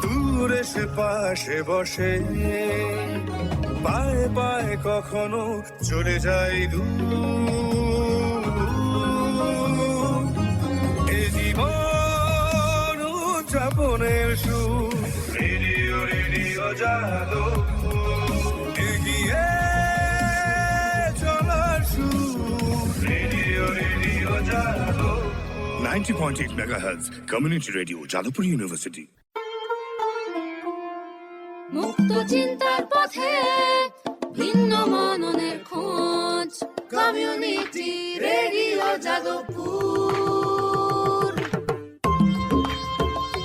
দূরে সে পাশে বসে, পায়ে পায়ে কখনো চলে যায় দূর। এ জীবন উদযাপনের সুর, রেডিও রেডিও যাদবপুর। এগিয়ে চলার সুর, radio radio Jadavpur. 90.8 megahertz community radio, Jadavpur university. মুক্ত চিন্তার পথে ভিন্ন মননের খোঁজ, কমিউনিটি রেডিও যাদবপুর।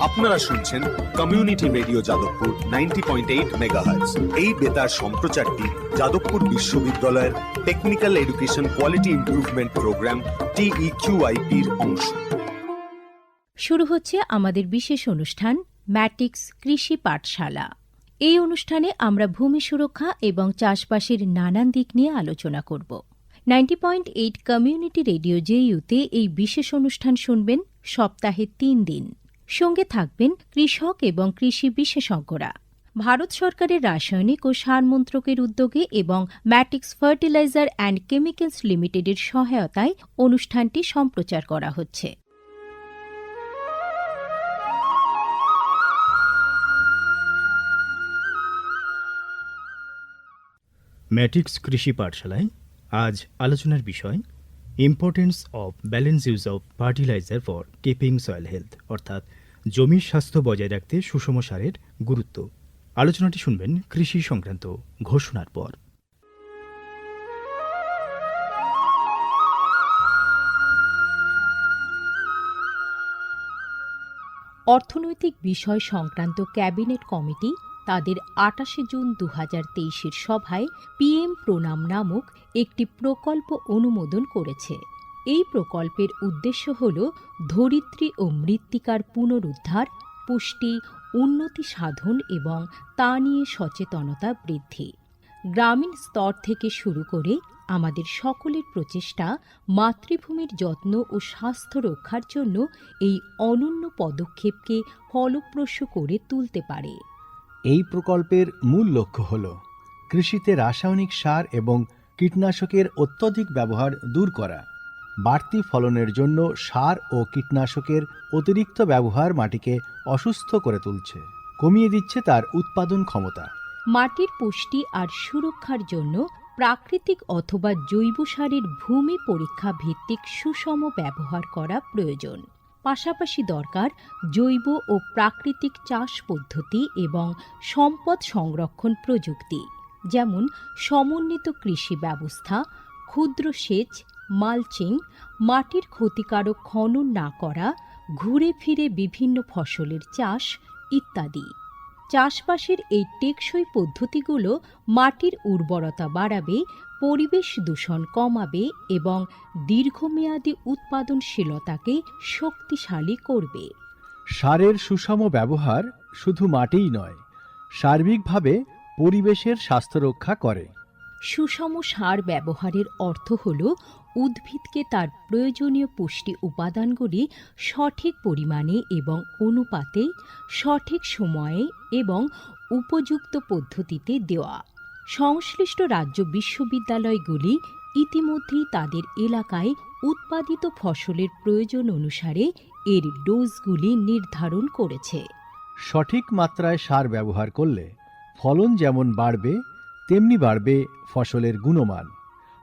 আপনারা শুনছেন কমিউনিটি রেডিও যাদবপুর 90.8 মেগাহার্টজ। এই বেতার সম্প্রচারটি যাদবপুর বিশ্ববিদ্যালয়ের technical education quality improvement programme TEQIP-র অংশ। শুরু হচ্ছে আমাদের বিশেষ অনুষ্ঠান ম্যাটিক্স কৃষি পাঠশালা। এই অনুষ্ঠানে আমরা ভূমি সুরক্ষা এবং চাষবাসের নানান দিক নিয়ে আলোচনা করব। 90.8 কমিউনিটি রেডিও JU-তে এই বিশেষ অনুষ্ঠান শুনবেন সপ্তাহে 3 দিন। সঙ্গে থাকবেন কৃষক এবং কৃষি বিশেষজ্ঞরা। ভারত সরকারের রাসায়নিক ও সার মন্ত্রকের উদ্যোগে এবং ম্যাটিক্স ফার্টিলাইজার অ্যান্ড কেমিক্যালস লিমিটেডের সহায়তায় অনুষ্ঠানটি সম্প্রচার করা হচ্ছে। ম্যাটিক্স কৃষি পাঠশালায় আজ আলোচনার বিষয় importance of balance use of fertiliser for keeping soil health, অর্থাৎ জমির স্বাস্থ্য বজায় রাখতে সুষম সারের গুরুত্ব। আলোচনাটি শুনবেন কৃষি সংক্রান্ত ঘোষণার পর। অর্থনৈতিক বিষয় সংক্রান্ত ক্যাবিনেট কমিটি তাদের 28 জুন 2023 সভায় PM প্রণাম নামক একটি প্রকল্প অনুমোদন করেছে। এই প্রকল্পের উদ্দেশ্য হল ধরিত্রী ও মৃত্তিকার পুনরুদ্ধার, পুষ্টি, উন্নতি সাধন এবং তা নিয়ে সচেতনতা বৃদ্ধি। গ্রামীণ স্তর থেকে শুরু করে আমাদের সকলের প্রচেষ্টা মাতৃভূমির যত্ন ও স্বাস্থ্য রক্ষার জন্য এই অনন্য পদক্ষেপকে ফলপ্রসূ করে তুলতে পারে। এই প্রকল্পের মূল লক্ষ্য হল কৃষিতে রাসায়নিক সার এবং কীটনাশকের অত্যধিক ব্যবহার দূর করা। বাড়তি ফলনের জন্য সার ও কীটনাশকের অতিরিক্ত ব্যবহার মাটিকে অসুস্থ করে তুলছে, কমিয়ে দিচ্ছে তার উৎপাদন ক্ষমতা। মাটির পুষ্টি আর সুরক্ষার জন্য প্রাকৃতিক অথবা জৈব সারের ভূমি পরীক্ষা ভিত্তিক সুষম ব্যবহার করা প্রয়োজন। পাশাপাশি দরকার জৈব ও প্রাকৃতিক চাষ পদ্ধতি এবং সম্পদ সংরক্ষণ প্রযুক্তি, যেমন সমন্বিত কৃষি ব্যবস্থা, ক্ষুদ্র সেচ, মালচিং, মাটির ক্ষতিকারক খনন না করা, ঘুরে ফিরে বিভিন্ন ফসলের চাষ ইত্যাদি। চাষবাসের এই টেকসই পদ্ধতিগুলো মাটির উর্বরতা বাড়াবে, পরিবেশ দূষণ কমাবে এবং দীর্ঘমেয়াদী উৎপাদনশীলতাকে শক্তিশালী করবে। সারের সুষম ব্যবহার শুধু মাটিই নয়, সার্বিকভাবে পরিবেশের স্বাস্থ্য রক্ষা করে। সুষম সার ব্যবহারের অর্থ হল উদ্ভিদকে তার প্রয়োজনীয় পুষ্টি উপাদানগুলি সঠিক পরিমাণে এবং অনুপাতে, সঠিক সময়ে এবং উপযুক্ত পদ্ধতিতে দেওয়া। সংশ্লিষ্ট রাজ্য বিশ্ববিদ্যালয়গুলি ইতিমধ্যেই তাদের এলাকায় উৎপাদিত ফসলের প্রয়োজন অনুসারে এর ডোজগুলি নির্ধারণ করেছে। সঠিক মাত্রায় সার ব্যবহার করলে ফলন যেমন বাড়বে, তেমনি বাড়বে ফসলের গুণমান।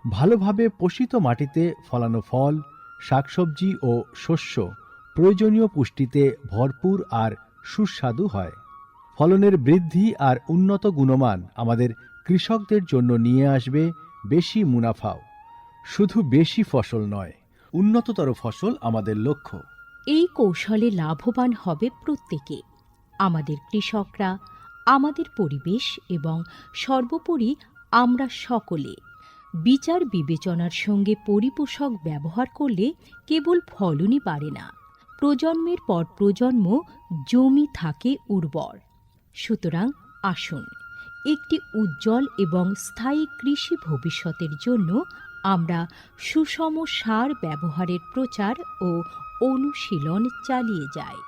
ভালোভাবে পোষিত মাটিতে ফলানো ফল, শাকসবজি ও শস্য প্রয়োজনীয় পুষ্টিতে ভরপুর আর সুস্বাদু হয়। ফলনের বৃদ্ধি আর উন্নত গুণমান আমাদের কৃষকদের জন্য নিয়ে আসবে বেশি মুনাফাও। শুধু বেশি ফসল নয়, উন্নততর ফসল আমাদের লক্ষ্য। এই কৌশলে লাভবান হবে প্রত্যেকে, আমাদের কৃষকরা, আমাদের পরিবেশ এবং সর্বোপরি আমরা সকলে। বিচার বিবেচনার সঙ্গে পরিপোষক ব্যবহার করলে কেবল ফলনই বাড়ে না, প্রজন্মের পর প্রজন্ম জমি থাকে উর্বর। সুতরাং আসুন, একটি উজ্জ্বল এবং স্থায়ী কৃষি ভবিষ্যতের জন্য আমরা সুষম সার ব্যবহারের প্রচার ও অনুশীলন চালিয়ে যাই।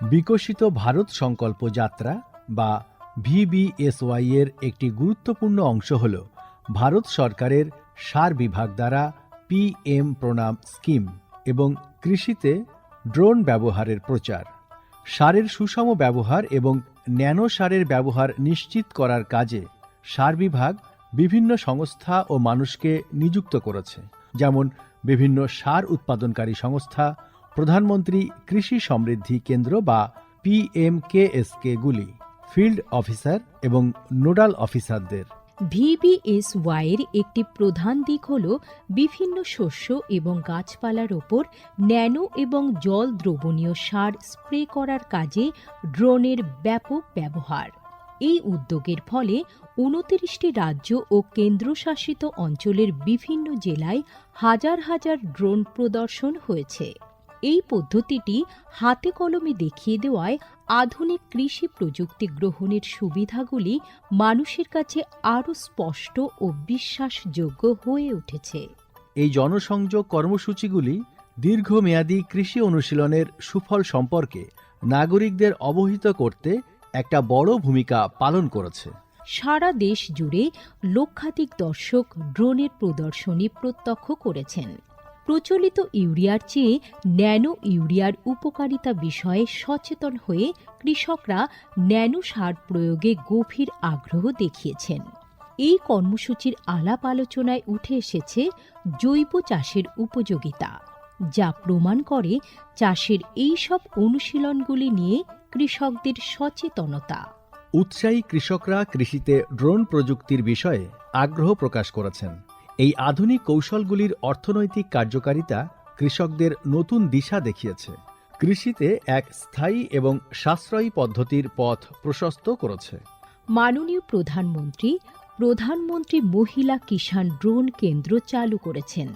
বিকশিত ভারত সংকল্প যাত্রা বা VBSY এর একটি গুরুত্বপূর্ণ অংশ হল ভারত সরকারের সার বিভাগ দ্বারা PM প্রণাম স্কিম এবং কৃষিতে ড্রোন ব্যবহারের প্রচার। সারের সুষম ব্যবহার এবং ন্যানো সারের ব্যবহার নিশ্চিত করার কাজে সার বিভাগ বিভিন্ন সংস্থা ও মানুষকে নিযুক্ত করেছে, যেমন বিভিন্ন সার উৎপাদনকারী সংস্থা, প্রধানমন্ত্রী কৃষি সমৃদ্ধি কেন্দ্র বা PMKSK গুলি, ফিল্ড অফিসার এবং নোডাল অফিসারদের। VBSY এর একটি প্রধান দিক হল বিভিন্ন শস্য এবং গাছপালার ওপর ন্যানো এবং জল দ্রবণীয় সার স্প্রে করার কাজে ড্রোনের ব্যাপক ব্যবহার। এই উদ্যোগের ফলে 29টি রাজ্য ও কেন্দ্রশাসিত অঞ্চলের বিভিন্ন জেলায় হাজার হাজার ড্রোন প্রদর্শন হয়েছে। এই পদ্ধতিটি হাতে কলমে দেখিয়ে দেওয়ায় আধুনিক কৃষি প্রযুক্তি গ্রহণের সুবিধাগুলি মানুষের কাছে আরও স্পষ্ট ও বিশ্বাসযোগ্য হয়ে উঠেছে। এই জনসংযোগ কর্মসূচিগুলি দীর্ঘমেয়াদী কৃষি অনুশীলনের সুফল সম্পর্কে নাগরিকদের অবহিত করতে একটা বড় ভূমিকা পালন করেছে। সারা দেশ জুড়ে লক্ষাধিক দর্শক ড্রোনের প্রদর্শনী প্রত্যক্ষ করেছেন। প্রচলিত ইউরিয়ার চেয়ে ন্যানো ইউরিয়ার উপকারিতা বিষয়ে সচেতন হয়ে কৃষকরা ন্যানো সার প্রয়োগে গভীর আগ্রহ দেখিয়েছেন। এই কর্মসূচির আলাপ আলোচনায় উঠে এসেছে জৈব চাষের উপযোগিতা, যা প্রমাণ করে চাষের এই সব অনুশীলনগুলি নিয়ে কৃষকদের সচেতনতা। উৎসাহী কৃষকরা কৃষিতে ড্রোন প্রযুক্তির বিষয়ে আগ্রহ প্রকাশ করেছেন। এই আধুনিক কৌশলগুলির অর্থনৈতিক কার্যকারিতা কৃষকদের নতুন দিশা দেখিয়েছে, কৃষিতে এক স্থায়ী এবং সাশ্রয়ী পদ্ধতির পথ প্রশস্ত করেছে। মাননীয় প্রধানমন্ত্রী মহিলা কিষাণ ড্রোন কেন্দ্র চালু করেছেন।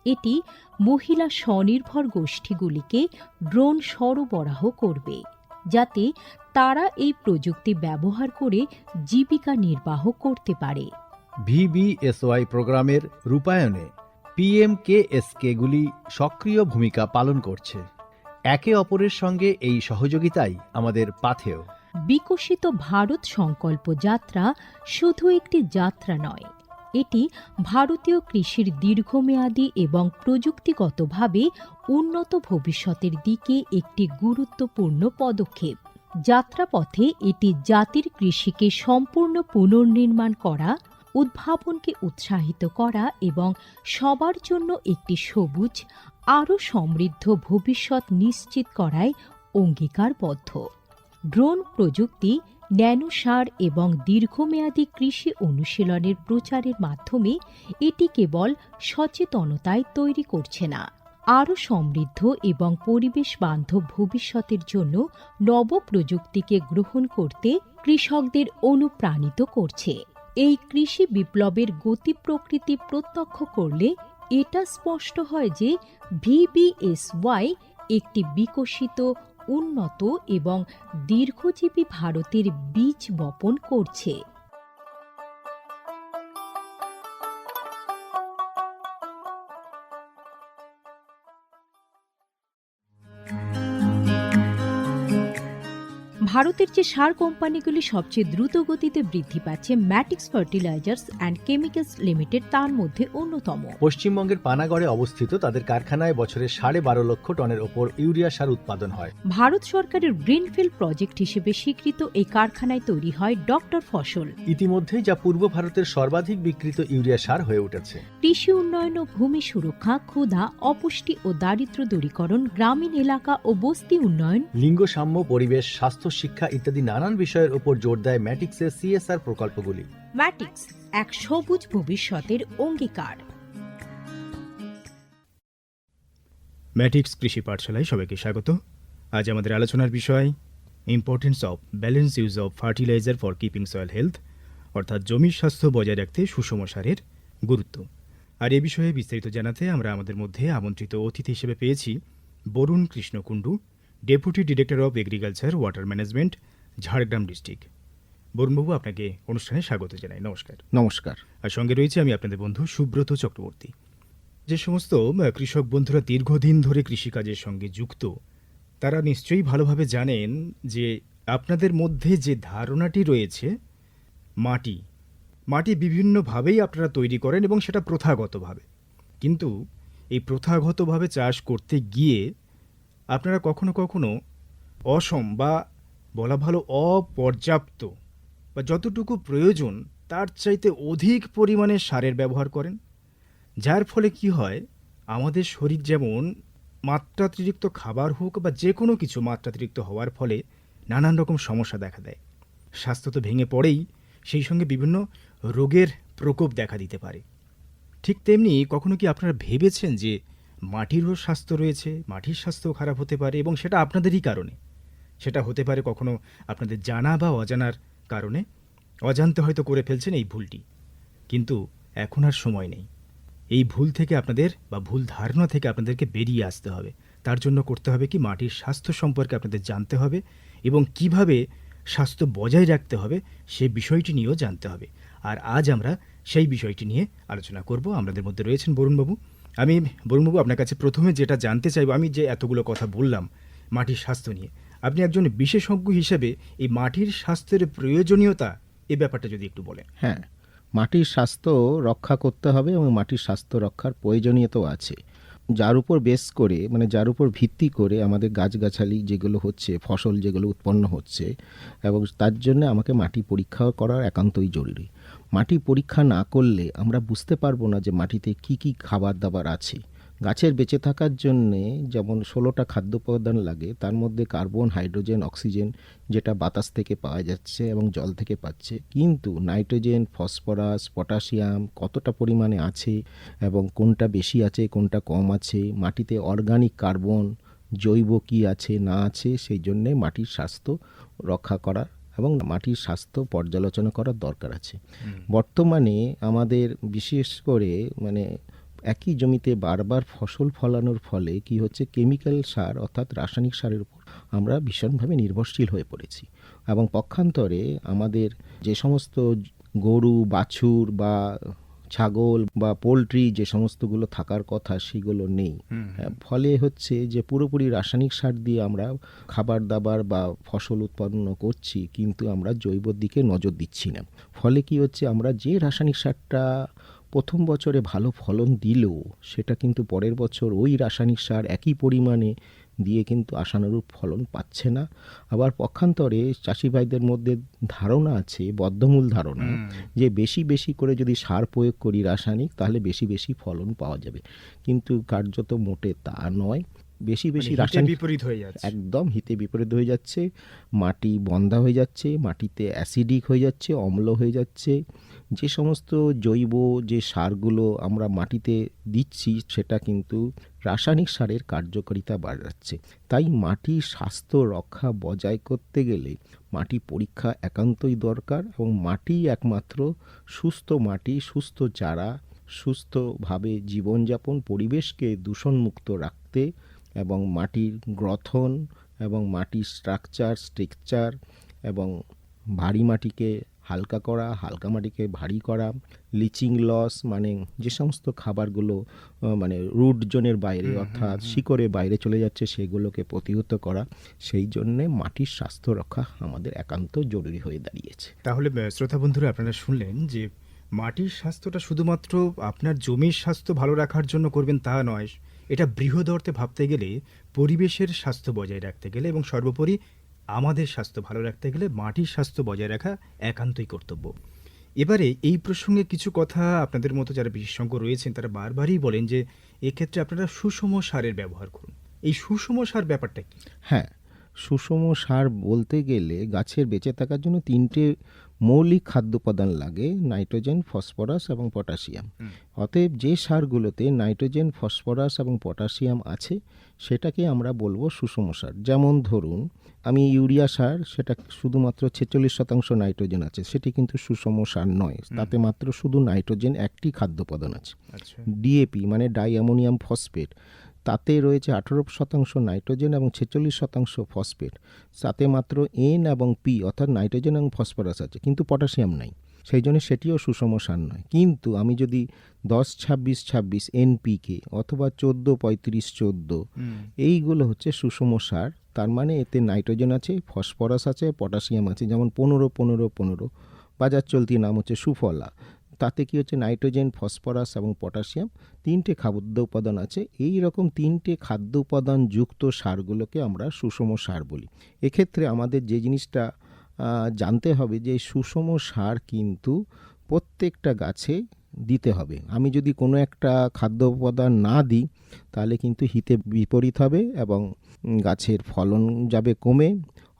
এটি মহিলা স্বনির্ভর গোষ্ঠীগুলিকে ড্রোন সরবরাহ করবে, যাতে তারা এই প্রযুক্তি ব্যবহার করে জীবিকা নির্বাহ করতে পারে। VBSY প্রোগ্রামের রূপায়ণে PMKSK গুলি সক্রিয় ভূমিকা পালন করছে। একে অপরের সঙ্গে এই সহযোগিতাই আমাদের পাথেয়। বিকশিত ভারত সংকল্প যাত্রা শুধু একটি যাত্রা নয়, এটি ভারতীয় কৃষির দীর্ঘমেয়াদী এবং প্রযুক্তিগতভাবে উন্নত ভবিষ্যতের দিকে একটি গুরুত্বপূর্ণ পদক্ষেপ। যাত্রাপথে এটি জাতির কৃষিকে সম্পূর্ণ পুনর্নির্মাণ করা, উদ্ভাবনকে উৎসাহিত করা এবং সবার জন্য একটি সবুজ, আরও সমৃদ্ধ ভবিষ্যৎ নিশ্চিত করায় অঙ্গীকারবদ্ধ। ড্রোন প্রযুক্তি, ন্যানো সার এবং দীর্ঘমেয়াদী কৃষি অনুশীলনের প্রচারের মাধ্যমে এটি কেবল সচেতনতায় তৈরি করছে না, আরও সমৃদ্ধ এবং পরিবেশ বান্ধব ভবিষ্যতের জন্য নব প্রযুক্তিকে গ্রহণ করতে কৃষকদের অনুপ্রাণিত করছে। এই কৃষি বিপ্লবের গতি প্রকৃতি প্রত্যক্ষ করলে এটা স্পষ্ট হয় যে VBSY একটি বিকশিত, উন্নত এবং দীর্ঘজীবী ভারতের বীজ বপন করছে। ভারতের যে সার কোম্পানিগুলি সবচেয়ে দ্রুত গতিতে বৃদ্ধি পাচ্ছে, ম্যাটিক্স ফার্টিলাইজার্স অ্যান্ড কেমিক্যালস লিমিটেড তার মধ্যে অন্যতম। পশ্চিমবঙ্গের পানাগড়ে অবস্থিত তাদের কারখানায় বছরে 12.5 লক্ষ টনের ওপর ইউরিয়া সার উৎপাদন হয়। ভারত সরকারের গ্রিনফিল্ড প্রজেক্ট হিসেবে স্বীকৃত এই কারখানায় তৈরি হয় ডক্টর ফসল। ইতিমধ্যেই যা পূর্ব ভারতের সর্বাধিক বিক্রিত ইউরিয়া সার হয়ে উঠেছে। কৃষি উন্নয়ন ও ভূমি সুরক্ষা, ক্ষুধা, অপুষ্টি ও দারিদ্র্য দূরীকরণ, গ্রামীণ এলাকা ও বস্তি উন্নয়ন, লিঙ্গ সাম্য, পরিবেশ, স্বাস্থ্য, শিক্ষা ইত্যাদি নানান বিষয়ের উপর জোর দেয় ম্যাটিক্সের CSR প্রকল্পগুলি। ম্যাটিক্স, এক সবুজ ভবিষ্যতের অঙ্গীকার। ম্যাটিক্স কৃষি পাঠশালায় সবাইকে স্বাগত। আজ আমাদের আলোচনার বিষয় importance of balance use of fertiliser for keeping soil health, অর্থাৎ জমির স্বাস্থ্য বজায় রাখতে সুষম সারের গুরুত্ব। আর এ বিষয়ে বিস্তারিত জানাতে আমরা আমাদের মধ্যে আমন্ত্রিত অতিথি হিসেবে পেয়েছি Barun Krishna Kundu, deputy director of agriculture water management, Jhargram district. বরুণবাবু, আপনাকে অনুষ্ঠানে স্বাগত জানাই। নমস্কার। নমস্কার। আর সঙ্গে রয়েছে আমি আপনাদের বন্ধু সুব্রত চক্রবর্তী। যে সমস্ত কৃষক বন্ধুরা দীর্ঘদিন ধরে কৃষিকাজের সঙ্গে যুক্ত, তারা নিশ্চয়ই ভালোভাবে জানেন যে আপনাদের মধ্যে যে ধারণাটি রয়েছে মাটি মাটি বিভিন্নভাবেই আপনারা তৈরি করেন এবং সেটা প্রথাগতভাবে, কিন্তু এই প্রথাগতভাবে চাষ করতে গিয়ে আপনারা কখনো কখনো অসম বা বলা ভালো অপর্যাপ্ত বা যতটুকু প্রয়োজন তার চাইতে অধিক পরিমাণে সারের ব্যবহার করেন, যার ফলে কি হয় আমাদের শরীর যেমন মাত্রাতিরিক্ত খাবার হোক বা যে কোনো কিছু মাত্রাতিরিক্ত হওয়ার ফলে নানান রকম সমস্যা দেখা দেয়। স্বাস্থ্য তো ভেঙে পড়েই, সেই সঙ্গে বিভিন্ন রোগের প্রকোপ দেখা দিতে পারে। ঠিক তেমনি কখনো কি আপনারা ভেবেছেন যে মাটিরও স্বাস্থ্য রয়েছে, মাটির স্বাস্থ্য খারাপ হতে পারে এবং সেটা আপনাদেরই কারণে। সেটা হতে পারে কখনো আপনাদের জানা বা অজানার কারণে, অজান্তে হয়তো করে ফেলছেন এই ভুলটি, কিন্তু এখন আর সময় নেই। এই ভুল থেকে আপনাদের বা ভুল ধারণা থেকে আপনাদেরকে বেরিয়ে আসতে হবে। তার জন্য করতে হবে কি, মাটির স্বাস্থ্য সম্পর্কে আপনাদের জানতে হবে এবং কিভাবে স্বাস্থ্য বজায় রাখতে হবে সে বিষয়টি নিয়েও জানতে হবে। আর আজ আমরা সেই বিষয়টি নিয়ে আলোচনা করব। আমাদের মধ্যে রয়েছেন বরুণবাবু। আমি বরুণবাবু আপনার কাছে প্রথমে যেটা জানতে চাইব, আমি যে এতগুলো কথা বললাম মাটির স্বাস্থ্য নিয়ে, আপনি একজন বিশেষজ্ঞ হিসেবে এই মাটির স্বাস্থ্যের প্রয়োজনীয়তা এ ব্যাপারটা যদি একটু বলেন। হ্যাঁ, মাটির স্বাস্থ্য রক্ষা করতে হবে এবং মাটির স্বাস্থ্য রক্ষার প্রয়োজনীয়তাও আছে। যার উপর বেস করে, মানে যার উপর ভিত্তি করে আমাদের গাছগাছালি যেগুলো হচ্ছে, ফসল যেগুলো উৎপন্ন হচ্ছে, এবং তার জন্য আমাকে মাটি পরীক্ষা করার একান্তই জরুরি। মাটি পরীক্ষা না করলে আমরা বুঝতে পারবো না যে মাটিতে কি কি খাবার দাবার আছে। গাছের বেঁচে থাকার জন্যে যেমন 16টা খাদ্য উপাদান লাগে, তার মধ্যে কার্বন, হাইড্রোজেন, অক্সিজেন যেটা বাতাস থেকে পাওয়া যাচ্ছে এবং জল থেকে পাচ্ছে, কিন্তু নাইট্রোজেন, ফসফরাস, পটাশিয়াম কতটা পরিমাণে আছে এবং কোনটা বেশি আছে কোনটা কম আছে, মাটিতে অর্গানিক কার্বন, জৈব কি আছে না আছে, সেই জন্যে মাটির স্বাস্থ্য রক্ষা করা এবং মাটির স্বাস্থ্য পর্যালোচনা করার দরকার আছে। বর্তমানে আমাদের বিশেষ করে মানে একই জমিতে বারবার ফসল ফলানোর ফলে কি হচ্ছে, কেমিক্যাল সার অর্থাৎ রাসায়নিক সারের উপর আমরা ভীষণভাবে নির্ভরশীল হয়ে পড়েছি এবং পক্ষান্তরে আমাদের যে সমস্ত গরু, বাছুর বা ছাগল বা পোলট্রি যে সমস্তগুলো থাকার কথা সেগুলো নেই। ফলে হচ্ছে যে পুরোপুরি রাসায়নিক সার দিয়ে আমরা খাবার দাবার বা ফসল উৎপন্ন করছি, কিন্তু আমরা জৈবর দিকে নজর দিচ্ছি না। ফলে কি হচ্ছে, আমরা যে রাসায়নিক সারটা প্রথম বছরে ভালো ফলন দিলেও সেটা কিন্তু পরের বছর ওই রাসায়নিক সার একই পরিমাণে দিয়ে কিন্তু আশানুরূপ ফলন পাচ্ছে না। আবার পক্ষান্তরে চাষি ভাইদের মধ্যে ধারণা আছে, বদ্ধমূল ধারণা, যে বেশি বেশি করে যদি সার প্রয়োগ করি রাসায়নিক তাহলে বেশি বেশি ফলন পাওয়া যাবে, কিন্তু কার্যত মোটে তা নয়। বেশি বেশি রাসায়নিক বিপরীত হয়ে যাচ্ছে, একদম হিতে বিপরীত হয়ে যাচ্ছে। মাটি বন্ধা হয়ে যাচ্ছে, মাটিতে অ্যাসিডিক হয়ে যাচ্ছে, অম্ল হয়ে যাচ্ছে। যে সমস্ত জৈব যে সারগুলো আমরা মাটিতে দিচ্ছি সেটা কিন্তু রাসায়নিক সারের কার্যকারিতা বাড়াচ্ছে। তাই মাটির স্বাস্থ্য রক্ষা বজায় করতে গেলে মাটি পরীক্ষা একান্তই দরকার এবং মাটি একমাত্র সুস্থ মাটি, সুস্থ চারা, সুস্থভাবে জীবনযাপন, পরিবেশকে দূষণমুক্ত রাখতে এবং মাটির গ্রথন এবং মাটির স্ট্রাকচার এবং ভারী মাটিকে হালকা করা, হালকা মাটিকে ভারী করা, লিচিং লস মানে যে সমস্ত খাবারগুলো মানে রুট জোনের বাইরে অর্থাৎ শিকড়ের বাইরে চলে যাচ্ছে সেগুলোকে প্রতিহত করা, সেই জন্যে মাটির স্বাস্থ্য রক্ষা আমাদের একান্ত জরুরি হয়ে দাঁড়িয়েছে। তাহলে শ্রোতা বন্ধুরা, আপনারা শুনলেন যে মাটির স্বাস্থ্যটা শুধুমাত্র আপনার জমির স্বাস্থ্য ভালো রাখার জন্য করবেন তা নয়, এটা বৃহৎ অর্থে ভাবতে গেলে পরিবেশের স্বাস্থ্য বজায় রাখতে গেলে এবং সর্বোপরি আমাদের স্বাস্থ্য ভালো রাখতে গেলে মাটির স্বাস্থ্য বজায় রাখা একান্তই কর্তব্য। এবারে এই প্রসঙ্গে কিছু কথা আপনাদের মতো যারা বিশেষজ্ঞ রয়েছেন তারা বারবারই বলেন যে এক্ষেত্রে আপনারা সুষম সারের ব্যবহার করুন। এই সুষম সার ব্যাপারটা কি? হ্যাঁ, সুষম সার বলতে গেলে গাছের বেঁচে থাকার জন্য 3টে মৌলিক খাদ্য উপাদান লাগে, নাইট্রোজেন, ফসফরাস এবং পটাশিয়াম। অতএব যে সারগুলোতে নাইট্রোজেন, ফসফরাস এবং পটাশিয়াম আছে সেটাকে আমরা বলবো সুষম সার। যেমন ধরুন আমি ইউরিয়া সার, সেটা শুধুমাত্র 46% নাইট্রোজেন আছে, সেটি কিন্তু সুষম সার নয়, তাতে মাত্র শুধু নাইট্রোজেন একটি খাদ্য উপাদান আছে। ডিএপি মানে ডাই অ্যামোনিয়াম ফসফেট, তাতে রয়েছে 18% নাইট্রোজেন এবং 46% ফসফেট, তাতে মাত্র এন এবং পি অর্থাৎ নাইট্রোজেন এবং ফসফরাস আছে, কিন্তু পটাশিয়াম নাই। সেই জন্য সেটিও সুষম সার নয়। কিন্তু আমি যদি 10-26-26 এনপিকে অথবা 14-35-14 এইগুলো হচ্ছে সুষম সার, তার মানে এতে নাইট্রোজেন আছে, ফসফরাস আছে, পটাশিয়াম আছে। যেমন 15-15-15 বাজার চলতি নাম হচ্ছে সুফলা। তাতে কি হচ্ছে, নাইট্রোজেন, ফসফরাস এবং পটাশিয়াম তিনটে খাদ্য উপাদান আছে। এই রকম তিনটে খাদ্য উপাদান যুক্ত সারগুলোকে আমরা সুষম সার বলি। এক্ষেত্রে আমাদের যে জিনিসটা জানতে হবে যে সুষম সার কিন্তু প্রত্যেকটা গাছে দিতে হবে। আমি যদি কোনো একটা খাদ্য উপাদান না দিই তাহলে কিন্তু হিতে বিপরীত হবে এবং গাছের ফলন যাবে কমে,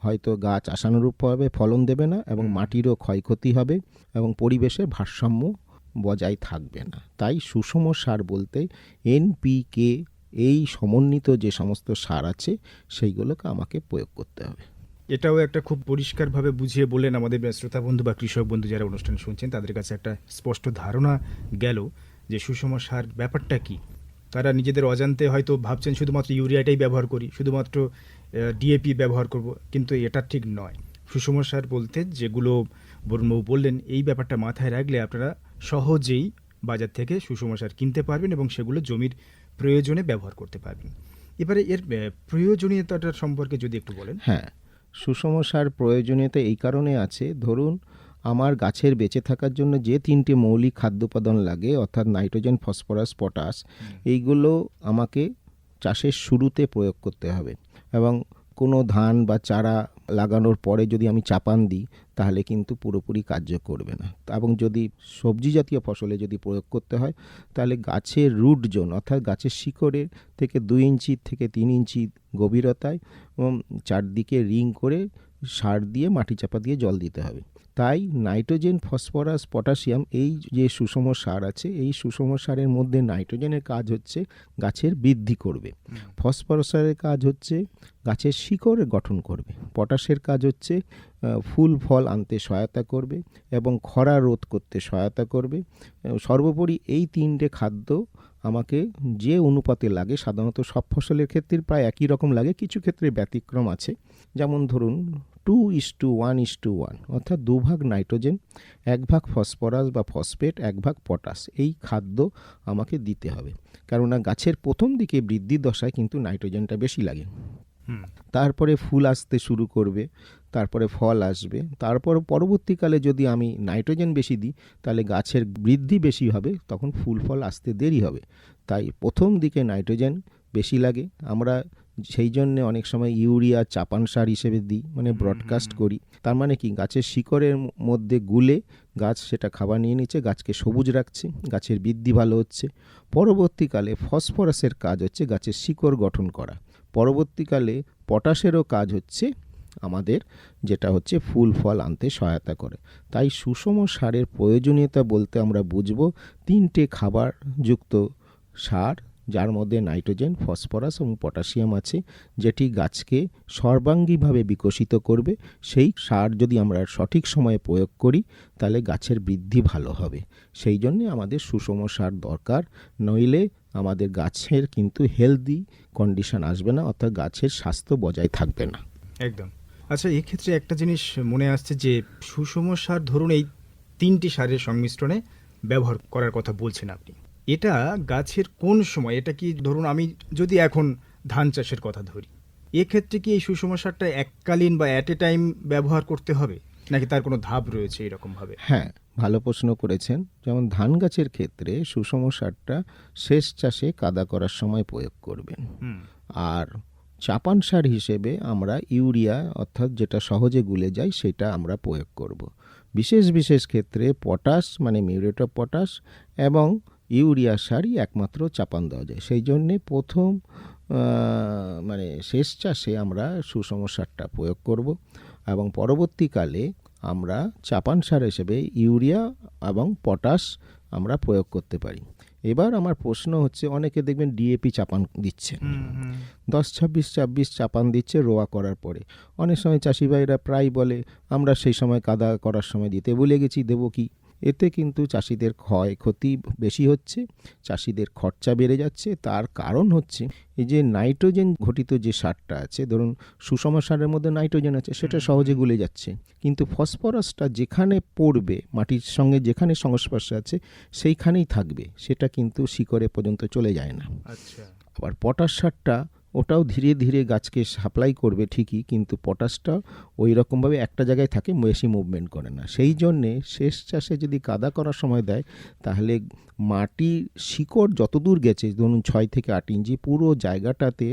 হয়তো গাছ আশানুরূপভাবে ফলন দেবে না এবং মাটিরও ক্ষয়ক্ষতি হবে এবং পরিবেশের ভারসাম্য বজায় থাকবে না। তাই সুষম সার বলতে এনপিকে এই সমন্বিত যে সমস্ত সার আছে সেইগুলোকে আমাকে প্রয়োগ করতে হবে। এটাও একটা খুব পরিষ্কারভাবে বুঝিয়ে বললেন আমাদের শ্রোতা বন্ধু বা কৃষক বন্ধু যারা অনুষ্ঠান শুনছেন, তাদের কাছে একটা স্পষ্ট ধারণা গেল যে সুষম সার ব্যাপারটা কি। তারা নিজেদের অজান্তে হয়তো ভাবছেন শুধুমাত্র ইউরিয়াটাই ব্যবহার করি, শুধুমাত্র ডিএপি ব্যবহার করব, কিন্তু এটা ঠিক নয়। সুষম সার বলতে যেগুলো বরুণবাবু বললেন, এই ব্যাপারটা মাথায় রাখলে আপনারা সহজেই বাজার থেকে সুষম সার কিনতে পারবেন এবং সেগুলো জমির প্রয়োজনে ব্যবহার করতে পারবেন। এবারে এর প্রয়োজনীয়তাটার সম্পর্কে যদি একটু বলেন। হ্যাঁ, সুষম সার প্রয়োজনীয়তা এই কারণে আছে, ধরুন আমার গাছের বেঁচে থাকার জন্য যে তিনটে মৌলিক খাদ্য উপাদান লাগে, অর্থাৎ নাইট্রোজেন, ফসফরাস, পটাশ, এইগুলো আমাকে চাষের শুরুতে প্রয়োগ করতে হবে। এবং কোনো ধান বা চারা লাগানোর পরে যদি আমি চাপান দিই তাহলে কিন্তু পুরোপুরি কার্য করবে না। এবং যদি সবজি জাতীয় ফসলে যদি প্রয়োগ করতে হয় তাহলে গাছের রুট জোন, অর্থাৎ গাছের শিকড়ের থেকে 2 ইঞ্চি থেকে 3 ইঞ্চি গভীরতায় চারদিকে রিং করে সার দিয়ে মাটি চাপা দিয়ে জল দিতে হবে। তাই নাইট্রোজেন, ফসফরাস, পটাশিয়াম এই যে সুষম সার আছে, এই সুষম সারের মধ্যে নাইট্রোজেনের কাজ হচ্ছে গাছের বৃদ্ধি করবে, ফসফরাসের কাজ হচ্ছে গাছের শিকড় গঠন করবে, পটাশের কাজ হচ্ছে ফুল ফল আনতে সহায়তা করবে এবং খরা রোধ করতে সহায়তা করবে। সর্বোপরি এই তিনটে খাদ্য আমাকে যে অনুপাতে লাগে, সাধারণত সব ফসলের ক্ষেত্রে প্রায় একই রকম লাগে, কিছু ক্ষেত্রে ব্যতিক্রম আছে। যেমন ধরুন 2:1:1, অর্থাৎ 2 ভাগ নাইট্রোজেন, 1 ভাগ ফসফরাস বা ফসফেট, 1 ভাগ পটাশ, এই খাদ্য আমাকে দিতে হবে। কেননা গাছের প্রথম দিকে বৃদ্ধির দশায় কিন্তু নাইট্রোজেনটা বেশি লাগে। তারপরে ফুল আসতে শুরু করবে, তারপরে ফল আসবে, তারপর পরবর্তীকালে যদি আমি নাইট্রোজেন বেশি দিই তাহলে গাছের বৃদ্ধি বেশি হবে, তখন ফুল ফল আসতে দেরি হবে। তাই প্রথম দিকে নাইট্রোজেন বেশি লাগে। আমরা সেই জন্যে অনেক সময় ইউরিয়া চাপান সার হিসেবে দিই, মানে ব্রডকাস্ট করি। তার মানে কি, গাছের শিকড়ের মধ্যে গুলে গাছ সেটা খাবার নিয়ে নিচ্ছে, গাছকে সবুজ রাখছে, গাছের বৃদ্ধি ভালো হচ্ছে। পরবর্তীকালে ফসফরাসের কাজ হচ্ছে গাছের শিকড় গঠন করা। পরবর্তীকালে পটাশেরও কাজ হচ্ছে আমাদের যেটা হচ্ছে ফুল ফল আনতে সহায়তা করে। তাই সুষম সারের প্রয়োজনীয়তা বলতে আমরা বুঝব 3টে খাবার যুক্ত সার, যার মধ্যে নাইট্রোজেন, ফসফরাস এবং পটাশিয়াম আছে, যেটি গাছকে সর্বাঙ্গীভাবে বিকশিত করবে। সেই সার যদি আমরা সঠিক সময়ে প্রয়োগ করি তাহলে গাছের বৃদ্ধি ভালো হবে। সেই জন্যে আমাদের সুষম সার দরকার, নইলে আমাদের গাছের কিন্তু হেলদি কন্ডিশন আসবে না, অর্থাৎ গাছের স্বাস্থ্য বজায় থাকবে না। একদম। আচ্ছা, এক্ষেত্রে একটা জিনিস মনে আসছে যে সুষম সার ধরুন এই 3টি সারের সংমিশ্রণে ব্যবহার করার কথা বলছেন আপনি, এটা গাছের কোন সময়, এটা কি ধরুন আমি যদি এখন ধান চাষের কথা ধরি, এক্ষেত্রে কি এই সুষম সারটা এককালীন বা অ্যাট এ টাইম ব্যবহার করতে হবে, নাকি তার কোনো ধাপ রয়েছে এরকমভাবে? হ্যাঁ, ভালো প্রশ্ন করেছেন। যেমন ধান গাছের ক্ষেত্রে সুষম সারটা শেষ চাষে কাদা করার সময় প্রয়োগ করবেন। আর চাপান সার হিসেবে আমরা ইউরিয়া, অর্থাৎ যেটা সহজে গুলে যায়, সেটা আমরা প্রয়োগ করব। বিশেষ বিশেষ ক্ষেত্রে পটাশ, মানে মিউরেট অফ পটাশ এবং ইউরিয়া সারই একমাত্র চাপান দেওয়া যায়। সেই জন্যে প্রথম মানে শেষ চাষে আমরা সুষম সারটা প্রয়োগ করব এবং পরবর্তীকালে আমরা চাপান সার হিসেবে ইউরিয়া এবং পটাশ আমরা প্রয়োগ করতে পারি। এবার আমার প্রশ্ন হচ্ছে, অনেকে দেখবেন ডিএপি চাপান দিচ্ছে, 10-26-26 চাপান দিচ্ছে রোয়া করার পরে। অনেক সময় চাষি ভাইরা প্রায় বলে আমরা সেই সময় কাদা করার সময় দিতে ভুলে গেছি, দেবো কি? এতে কিন্তু চাষিদের ক্ষয়ক্ষতি বেশি হচ্ছে, চাষিদের খরচা বেড়ে যাচ্ছে। তার কারণ হচ্ছে এই যে নাইট্রোজেন ঘটিত যে সারটা আছে, ধরুন সুষম সারের মধ্যে নাইট্রোজেন আছে, সেটা সহজে গলে যাচ্ছে, কিন্তু ফসফরাসটা যেখানে পড়বে, মাটির সঙ্গে যেখানে সংস্পর্শে আছে সেইখানেই থাকবে, সেটা কিন্তু শিকড়ে পর্যন্ত চলে যায় না। আচ্ছা। আবার পটাশ সারটা ওটাও ধীরে ধীরে গাছকে সাপ্লাই করবে ঠিকই, কিন্তু পটাশটা ওই রকমভাবে একটা জায়গায় থাকে, বেশি মুভমেন্ট করে না। সেই জন্যে শেষ চাষে যদি কাদা করার সময় দেয়, তাহলে মাটির শিকড় যতদূর গেছে, ধরুন 6 থেকে 8 ইঞ্চি, পুরো জায়গাটাতে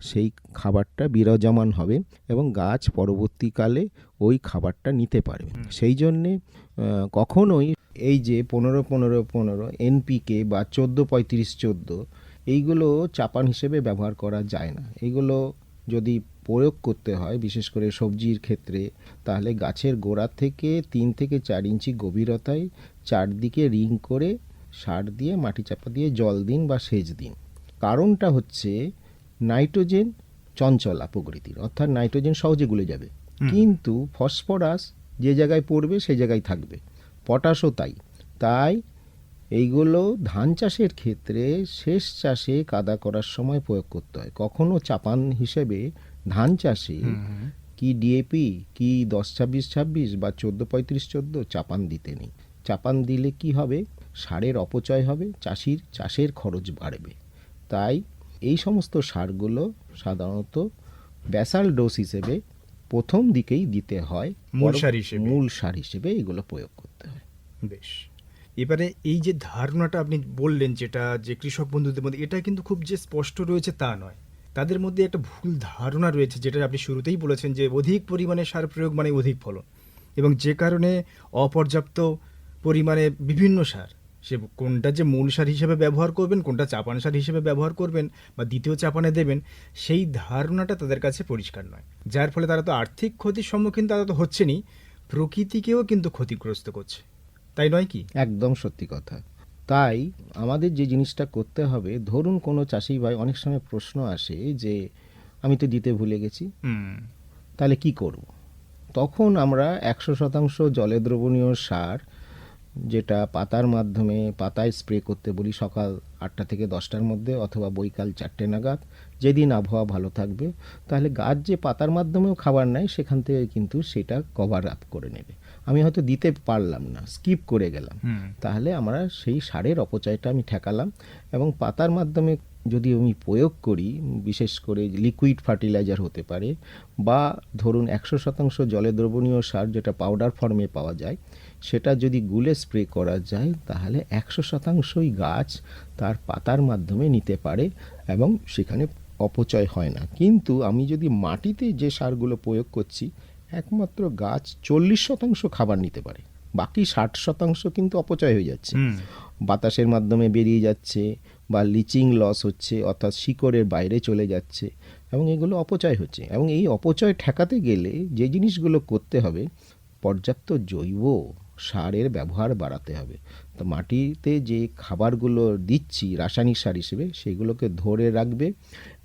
সেই খাবারটা বিরাজমান হবে এবং গাছ পরবর্তীকালে ওই খাবারটা নিতে পারবে। সেই জন্যে কখনোই এই যে 15-15-15 এনপিকে বা 14-35-14 এইগুলো চাপান হিসেবে ব্যবহার করা যায় না। এইগুলো যদি প্রয়োগ করতে হয়, বিশেষ করে সবজির ক্ষেত্রে, তাহলে গাছের গোড়া থেকে 3 থেকে 4 ইঞ্চি গভীরতায় চারদিকে রিং করে সার দিয়ে, মাটি চাপা দিয়ে জল দিন বা সেচ দিন। কারণটা হচ্ছে নাইট্রোজেন চঞ্চলা প্রকৃতির, অর্থাৎ নাইট্রোজেন সহজে গলে যাবে, কিন্তু ফসফরাস যে জায়গায় পড়বে সেই জায়গায় থাকবে, পটাশও তাই। তাই এইগুলো ধান চাষের ক্ষেত্রে শেষ চাষে কাদা করার সময় প্রয়োগ করতে হয়। কখনো চাপান হিসেবে ধান চাষে কি ডিএপি, কি 10-26-26 বা 14-35-14 চাপান দিতে নেই। চাপান দিলে কি হবে, সারের অপচয় হবে, চাষের খরচ বাড়বে। তাই এই সমস্ত সারগুলো সাধারণত ব্যাসাল ডোজ হিসেবে প্রথম দিকেই দিতে হয়, মূল সার হিসেবে এগুলো প্রয়োগ করতে হয়। বেশ, এবারে এই যে ধারণাটা আপনি বললেন, যেটা যে কৃষক বন্ধুদের মধ্যে, এটা কিন্তু খুব যে স্পষ্ট রয়েছে তা নয়। তাদের মধ্যে একটা ভুল ধারণা রয়েছে, যেটা আপনি শুরুতেই বলেছেন, যে অধিক পরিমাণে সার প্রয়োগ মানে অধিক ফলন, এবং যে কারণে অপর্যাপ্ত পরিমাণে বিভিন্ন সার, সে কোনটা যে মূল সার হিসেবে ব্যবহার করবেন, কোনটা চাপান সার হিসেবে ব্যবহার করবেন বা দ্বিতীয় চাপানে দেবেন, সেই ধারণাটা তাদের কাছে পরিষ্কার নয়। যার ফলে তারা তো আর্থিক ক্ষতির সম্মুখীন তারা তো হচ্ছেনই, প্রকৃতিকেও কিন্তু ক্ষতিগ্রস্ত করছে, তাই নয় কি? একদম সত্যি কথা। তাই আমাদের যে জিনিসটা করতে হবে, ধরুন কোনো চাষি ভাই, অনেক সময় প্রশ্ন আসে যে আমি তো দিতে ভুলে গেছি, তাহলে কি করব? তখন আমরা 100% জলে দ্রবণীয় সার, যেটা পাতার মাধ্যমে পাতায় স্প্রে করতে বলি, সকাল 8টা থেকে 10টার মধ্যে অথবা বৈকাল 4টে নাগাদ, যেদিন আবহাওয়া ভালো থাকবে, তাহলে গাছ যে পাতার মাধ্যমেও খাবার নেয়, সেখান থেকে কিন্তু সেটা কভার আপ করে নেবে। আমি হয়তো দিতে পারলাম না, স্কিপ করে গেলাম, তাহলে আমরা সেই সারের অপচয়টা আমি ঠেকালাম। এবং পাতার মাধ্যমে যদি আমি প্রয়োগ করি, বিশেষ করে লিকুইড ফার্টিলাইজার হতে পারে, বা ধরুন 100% জলে দ্রবণীয় সার, যেটা পাউডার ফর্মে পাওয়া যায়, সেটা যদি গুলে স্প্রে করা যায়, তাহলে 100%ই গাছ তার পাতার মাধ্যমে নিতে পারে এবং সেখানে অপচয় হয় না। কিন্তু আমি যদি মাটিতে যে সারগুলো প্রয়োগ করছি, একমাত্র গাছ 40% খাবার নিতে পারে, বাকি 60% কিন্তু অপচয় হয়ে যাচ্ছে, বাতাসের মাধ্যমে বেরিয়ে যাচ্ছে বা লিচিং লস হচ্ছে, অর্থাৎ শিকড়ের বাইরে চলে যাচ্ছে, এবং এগুলো অপচয় হচ্ছে। এবং এই অপচয় ঠেকাতে গেলে যে জিনিসগুলো করতে হবে, পর্যাপ্ত জৈব সারের ব্যবহার বাড়াতে হবে। তো মাটিতে যে খাবারগুলো দিচ্ছি রাসায়নিক সার হিসেবে, সেগুলোকে ধরে রাখবে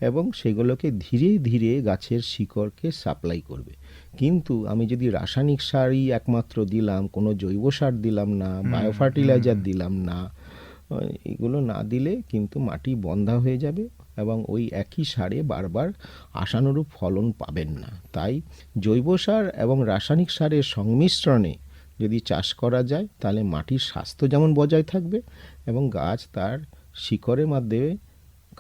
এবং সেগুলোকে ধীরে ধীরে গাছের শিকড়কে সাপ্লাই করবে। কিন্তু আমি যদি রাসায়নিক সারই একমাত্র দিলাম, কোনো জৈব সার দিলাম না, বায়ো ফার্টিলাইজার দিলাম না, এগুলো না দিলে কিন্তু মাটি বন্ধা হয়ে যাবে এবং ওই একই সারে বারবার আশানুরূপ ফলন পাবেন না। তাই জৈব সার এবং রাসায়নিক সারের সংমিশ্রণে যদি চাষ করা যায়, তাহলে মাটির স্বাস্থ্য যেমন বজায় থাকবে এবং গাছ তার শিকড়ের মাধ্যমে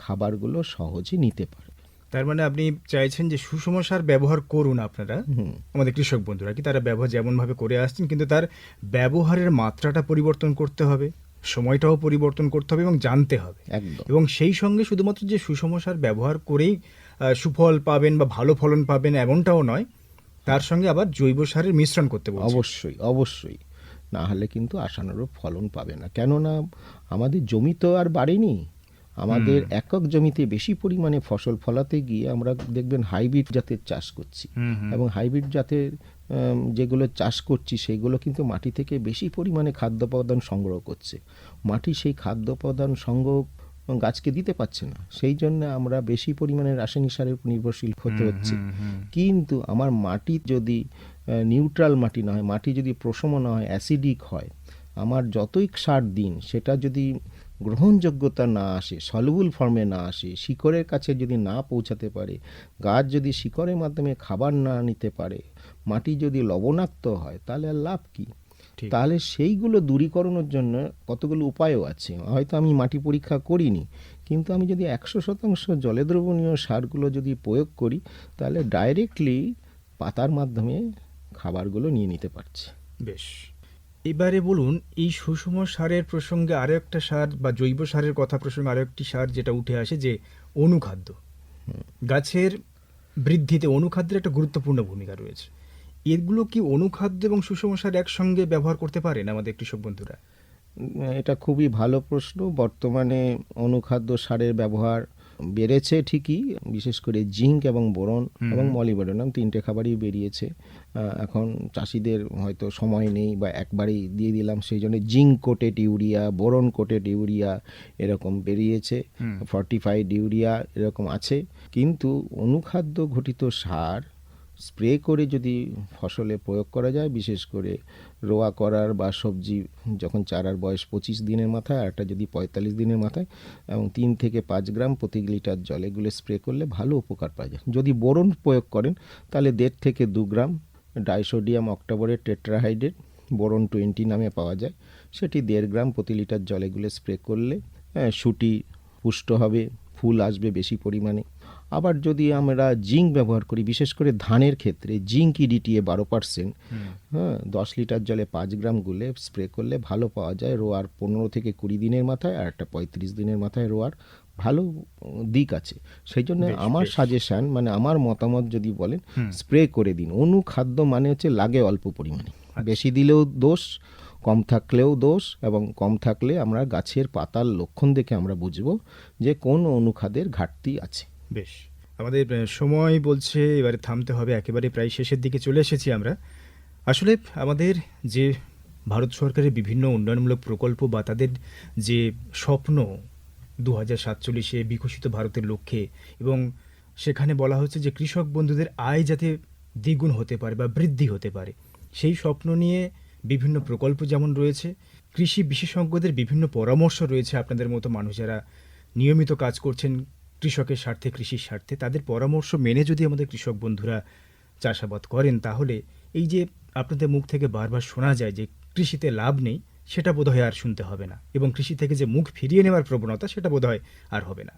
খাবারগুলো সহজে নিতে পারে। তার মানে আপনি চাইছেন যে সুষম সার ব্যবহার করুন আপনারা, আমাদের কৃষক বন্ধুরা, কি তারা ব্যবহার যেমনভাবে করে আসছেন, কিন্তু তার ব্যবহারের মাত্রাটা পরিবর্তন করতে হবে, সময়টাও পরিবর্তন করতে হবে এবং জানতে হবে। একদম। এবং সেই সঙ্গে শুধুমাত্র যে সুষম সার ব্যবহার করেই সুফল পাবেন বা ভালো ফলন পাবেন এমনটাও নয়, তার সঙ্গে আবার জৈব সারের মিশ্রণ করতে বলছেন। অবশ্যই অবশ্যই, না হলে কিন্তু আশানুরূপ ফলন পাবে না। কেননা আমাদের জমি তো আর বাড়েনি, আমাদের একক জমিতে বেশি পরিমাণে ফসল ফলাতে গিয়ে আমরা দেখবেন হাইব্রিড জাতের চাষ করছি, এবং হাইব্রিড জাতের যেগুলো চাষ করছি সেগুলো কিন্তু মাটি থেকে বেশি পরিমাণে খাদ্য উপাদান সংগ্রহ করছে, মাটি সেই খাদ্য উপাদান সংগ্রহ গাছকে দিতে পারছে না, সেই জন্য আমরা বেশি পরিমাণে রাসায়নিক সারের উপর নির্ভরশীল হতে হচ্ছে। কিন্তু আমার মাটি যদি নিউট্রাল মাটি না হয়, মাটি যদি প্রশম না হয়, অ্যাসিডিক হয়, আমার যতই সার দিন সেটা যদি গ্রহণযোগ্যতা না আসে, সলুবল ফর্মে না আসে, শিকড়ের কাছে যদি না পৌঁছাতে পারে, গাছ যদি শিকড়ের মাধ্যমে খাবার না নিতে পারে, মাটি যদি লবণাক্ত হয়, তাহলে আর লাভ কী? ঠিক। তাহলে সেইগুলো দূরীকরণের জন্য কতগুলো উপায়ও আছে। হয়তো আমি মাটি পরীক্ষা করিনি, কিন্তু আমি যদি 100% জলে দ্রবণীয় সারগুলো যদি প্রয়োগ করি, তাহলে ডাইরেক্টলি পাতার মাধ্যমে খাবারগুলো নিয়ে নিতে পারছি। বেশ, এবারে বলুন, এই সুষম সারের প্রসঙ্গে আরও একটা সার বা জৈব সারের কথা প্রসঙ্গে আরও একটি সার যেটা উঠে আসে, যে অনুখাদ্য। গাছের বৃদ্ধিতে অনুখাদ্যের একটা গুরুত্বপূর্ণ ভূমিকা রয়েছে। এগুলো কি অনুখাদ্য এবং সুষম সার একসঙ্গে ব্যবহার করতে পারেন আমাদের কৃষক বন্ধুরা? এটা খুবই ভালো প্রশ্ন। বর্তমানে অনুখাদ্য সারের ব্যবহার বেড়েছে ঠিকই, বিশেষ করে জিঙ্ক এবং বোরন এবং মলিবডেনাম 3টে খাবারই বেরিয়েছে। এখন চাষিদের হয়তো সময় নেই বা একবারেই দিয়ে দিলাম, সেই জন্য zinc coated urea, boron coated urea এরকম বেরিয়েছে, ফর্টিফাইড ইউরিয়া এরকম আছে। কিন্তু অনুখাদ্য ঘটিত সার স্প্রে করে যদি ফসলে প্রয়োগ করা যায়, বিশেষ করে রোয়া করার বা সবজি যখন চারার বয়স 25 দিনের মাথায়, আর একটা যদি 45 দিনের মাথায়, এবং 3 থেকে 5 গ্রাম প্রতি লিটার জলে গুলে স্প্রে করলে ভালো উপকার পাওয়া যায়। যদি বোরন প্রয়োগ করেন তাহলে 1.5 থেকে 2 গ্রাম ডাইসোডিয়াম অক্টাবোরেট টেট্রাহাইড্রেট, বোরন 20 নামে পাওয়া যায়, সেটি 1.5 গ্রাম প্রতি লিটার জলে গুলে স্প্রে করলে শুটি পুষ্ট হবে, ফুল আসবে বেশি পরিমাণে। আবার যদি আমরা জিঙ্ক ব্যবহার করি, বিশেষ করে ধানের ক্ষেত্রে জিঙ্ক ইডিটিএ 12%, 10 লিটার জলে 5 গ্রাম গুলে স্প্রে করলে ভালো পাওয়া যায় রোয়ার 15 থেকে 20 দিনের মাথায়, আর একটা 35 দিনের মাথায় রোয়ার ভালো দিক আছে। সেই জন্য আমার সাজেশন, মানে আমার মতামত যদি বলেন, স্প্রে করে দিন। অনুখাদ্য মানে হচ্ছে লাগে অল্প পরিমাণে, বেশি দিলেও দোষ, কম থাকলেও দোষ, এবং কম থাকলে আমরা গাছের পাতার লক্ষণ দেখে আমরা বুঝবো যে কোন অনুখাদ্যের ঘাটতি আছে। বেশ, আমাদের সময় বলছে এবারে থামতে হবে, একেবারে প্রায় শেষের দিকে চলে এসেছি আমরা। আসলে আমাদের যে ভারত সরকারের বিভিন্ন উন্নয়নমূলক প্রকল্প বা তাদের যে স্বপ্ন 2047-এ বিকশিত ভারতের লক্ষ্যে, এবং সেখানে বলা হচ্ছে যে কৃষক বন্ধুদের আয় যাতে দ্বিগুণ হতে পারে বা বৃদ্ধি হতে পারে, সেই স্বপ্ন নিয়ে বিভিন্ন প্রকল্প যেমন রয়েছে, কৃষি বিশেষজ্ঞদের বিভিন্ন পরামর্শ রয়েছে। আপনাদের মতো মানুষ যারা নিয়মিত কাজ করছেন কৃষকের স্বার্থে, কৃষির স্বার্থে, তাদের পরামর্শ মেনে যদি আমাদের কৃষক বন্ধুরা চাষাবাদ করেন, তাহলে এই যে আপনাদের মুখ থেকে বারবার শোনা যায় যে কৃষিতে লাভ নেই, সেটা বোধহয় আর শুনতে হবে না, এবং কৃষি থেকে যে মুখ ফিরিয়ে নেওয়ার প্রবণতা, সেটা বোধহয় আর হবে না।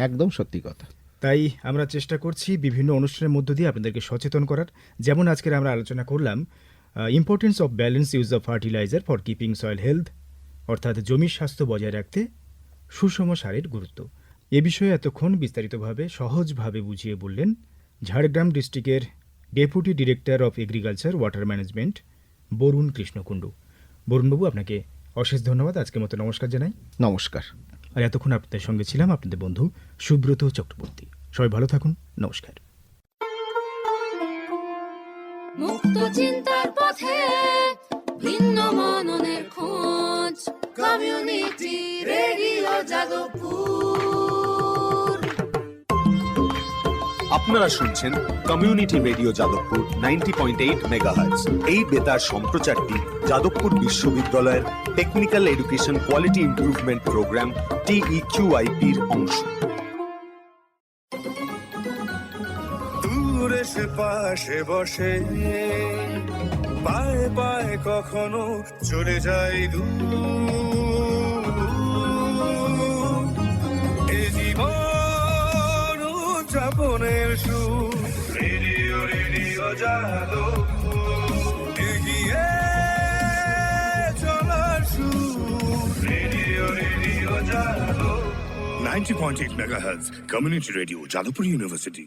একদম সত্যি কথা। তাই আমরা চেষ্টা করছি বিভিন্ন অনুষ্ঠানের মধ্য দিয়ে আপনাদেরকে সচেতন করার। যেমন আজকের আমরা আলোচনা করলাম importance of balance use of fertiliser for keeping soil health, অর্থাৎ জমির স্বাস্থ্য বজায় রাখতে সুষম সারের গুরুত্ব। এ বিষয়ে এতক্ষণ বিস্তারিতভাবে সহজভাবে বুঝিয়ে বললেন ঝাড়গ্রাম ডিস্ট্রিক্টের deputy director of agriculture water management Barun Krishna Kundu. বরুণবাবু, আপনাকে অশেষ ধন্যবাদ। আজকের মতো নমস্কার জানাই। নমস্কার। আর এতক্ষণ আপনাদের সঙ্গে ছিলাম আপনাদের বন্ধু সুব্রত চক্রবর্তী। সবাই ভালো থাকুন, নমস্কার। মুক্ত চিন্তার পথে ভিন্ন মননের খোঁজ, কমিউনিটি রেডিও যাদবপুর। আপনারা শুনছেন কমিউনিটি রেডিও যাদবপুর 90.8 মেগাহার্টজ। এই বেতার সম্প্রচারটি যাদবপুর বিশ্ববিদ্যালয়ের technical education quality improvement programme TEQIP-র অংশ। দূরে সে পাশে বসে, পায়ে পায়ে কখনো চলে যায় দূর। এ জীবন উদযাপনের সুর, রেডিও রেডিও যাদবপুর। এগিয়ে চলার সুর, radio radio Jadavpur. 90.8 megahertz community radio Jadavpur university.